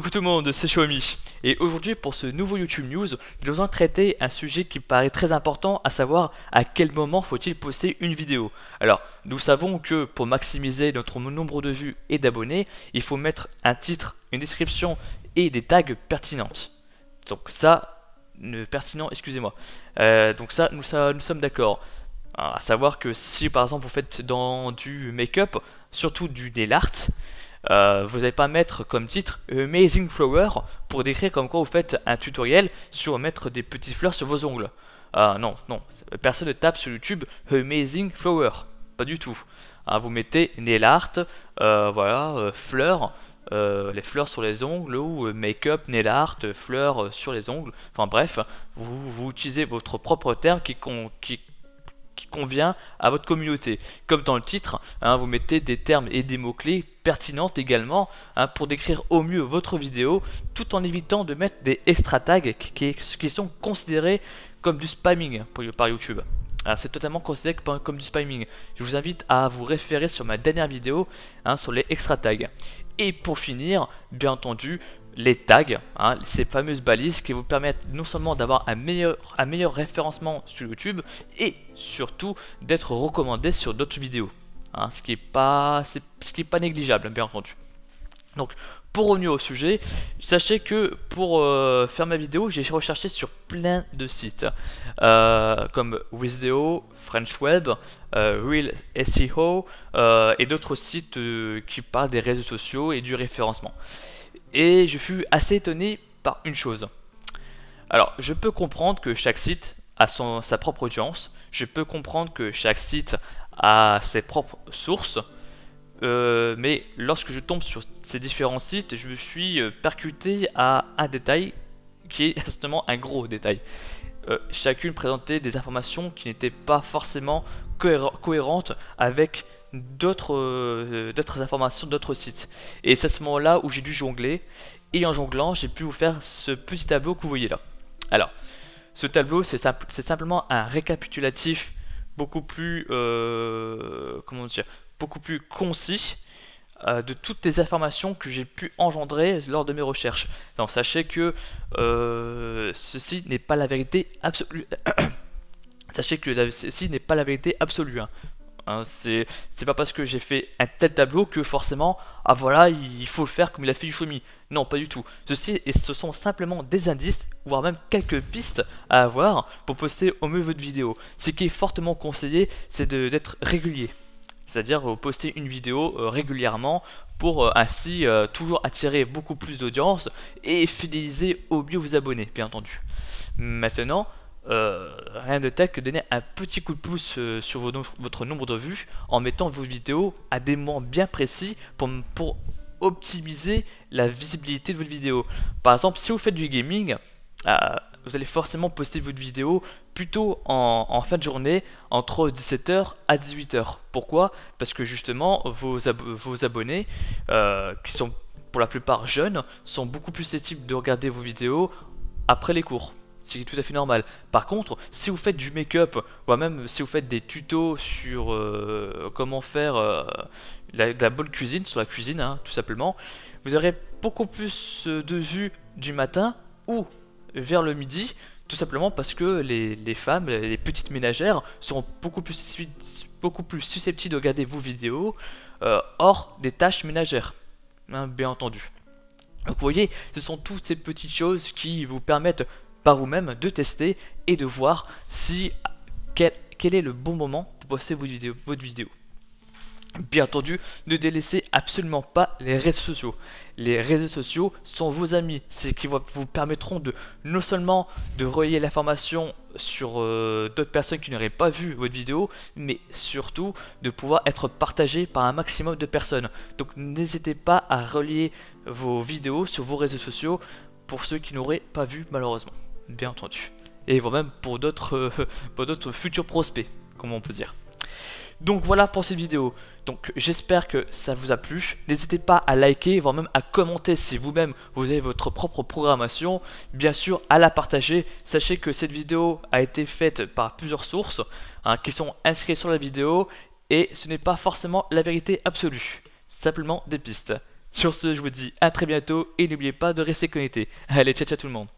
Coucou tout le monde, c'est Xiaomi. Et aujourd'hui pour ce nouveau YouTube News, nous allons traiter un sujet qui paraît très important, à savoir à quel moment faut-il poster une vidéo. Alors, nous savons que pour maximiser notre nombre de vues et d'abonnés, il faut mettre un titre, une description et des tags pertinentes. Donc ça, pertinent, excusez-moi. Nous sommes d'accord. À savoir que si par exemple vous faites dans du make-up, surtout du nail art, vous n'allez pas mettre comme titre Amazing Flower pour décrire comme quoi vous faites un tutoriel sur mettre des petites fleurs sur vos ongles. Non, personne ne tape sur YouTube Amazing Flower, pas du tout. Vous mettez nail art, fleurs, les fleurs sur les ongles ou make-up, nail art, fleurs sur les ongles. Enfin bref, vous utilisez votre propre terme qui convient à votre communauté. Comme dans le titre, vous mettez des termes et des mots-clés pertinents également pour décrire au mieux votre vidéo, tout en évitant de mettre des extra tags qui sont considérés comme du spamming par YouTube. C'est totalement considéré comme du spamming. Je vous invite à vous référer sur ma dernière vidéo sur les extra tags. Et pour finir, bien entendu, les tags, ces fameuses balises qui vous permettent non seulement d'avoir un meilleur référencement sur YouTube et surtout d'être recommandé sur d'autres vidéos, ce qui est pas négligeable, bien entendu. Donc pour revenir au sujet, sachez que pour faire ma vidéo, j'ai recherché sur plein de sites comme Wisdeo, French Web, Real SEO et d'autres sites qui parlent des réseaux sociaux et du référencement. Et je fus assez étonné par une chose. Alors, je peux comprendre que chaque site a sa propre audience, je peux comprendre que chaque site a ses propres sources, mais lorsque je tombe sur ces différents sites, je me suis percuté à un détail qui est justement un gros détail. Chacune présentait des informations qui n'étaient pas forcément cohérentes avec d'autres informations d'autres sites, et c'est à ce moment là où j'ai dû jongler, et en jonglant j'ai pu vous faire ce petit tableau que vous voyez là. Alors ce tableau c'est simplement un récapitulatif beaucoup plus beaucoup plus concis de toutes les informations que j'ai pu engendrer lors de mes recherches. Donc sachez que ceci n'est pas la vérité absolue. Sachez que ceci n'est pas la vérité absolue. C'est pas parce que j'ai fait un tel tableau que forcément, voilà, il faut le faire comme il a fait du Xiaomi. Non, pas du tout. Ce sont simplement des indices, voire même quelques pistes à avoir pour poster au mieux votre vidéo. Ce qui est fortement conseillé, c'est d'être régulier. C'est-à-dire poster une vidéo régulièrement pour ainsi toujours attirer beaucoup plus d'audience et fidéliser au mieux vos abonnés, bien entendu. Maintenant, rien de tel que donner un petit coup de pouce sur votre nombre de vues en mettant vos vidéos à des moments bien précis pour optimiser la visibilité de votre vidéo. Par exemple, si vous faites du gaming, vous allez forcément poster votre vidéo plutôt en fin de journée entre 17h à 18h. Pourquoi? Parce que justement vos abonnés qui sont pour la plupart jeunes sont beaucoup plus susceptibles de regarder vos vidéos après les cours. C'est tout à fait normal. Par contre, si vous faites du make-up, ou même si vous faites des tutos sur comment faire de la bonne cuisine, sur la cuisine, tout simplement, vous aurez beaucoup plus de vues du matin ou vers le midi, tout simplement parce que les femmes, les petites ménagères, seront beaucoup plus susceptibles de regarder vos vidéos hors des tâches ménagères, bien entendu. Donc vous voyez, ce sont toutes ces petites choses qui vous permettent par vous-même de tester et de voir quel est le bon moment pour poster votre vidéo. Bien entendu, ne délaissez absolument pas les réseaux sociaux. Les réseaux sociaux sont vos amis, c'est qui vous permettront de non seulement de relayer l'information sur d'autres personnes qui n'auraient pas vu votre vidéo, mais surtout de pouvoir être partagé par un maximum de personnes. Donc n'hésitez pas à relier vos vidéos sur vos réseaux sociaux pour ceux qui n'auraient pas vu malheureusement, bien entendu. Et même pour d'autres futurs prospects, comme on peut dire. Donc voilà pour cette vidéo. Donc j'espère que ça vous a plu. N'hésitez pas à liker, voire même à commenter si vous-même vous avez votre propre programmation. Bien sûr à la partager. Sachez que cette vidéo a été faite par plusieurs sources qui sont inscrites sur la vidéo. Et ce n'est pas forcément la vérité absolue. Simplement des pistes. Sur ce, je vous dis à très bientôt et n'oubliez pas de rester connecté. Allez, ciao ciao tout le monde.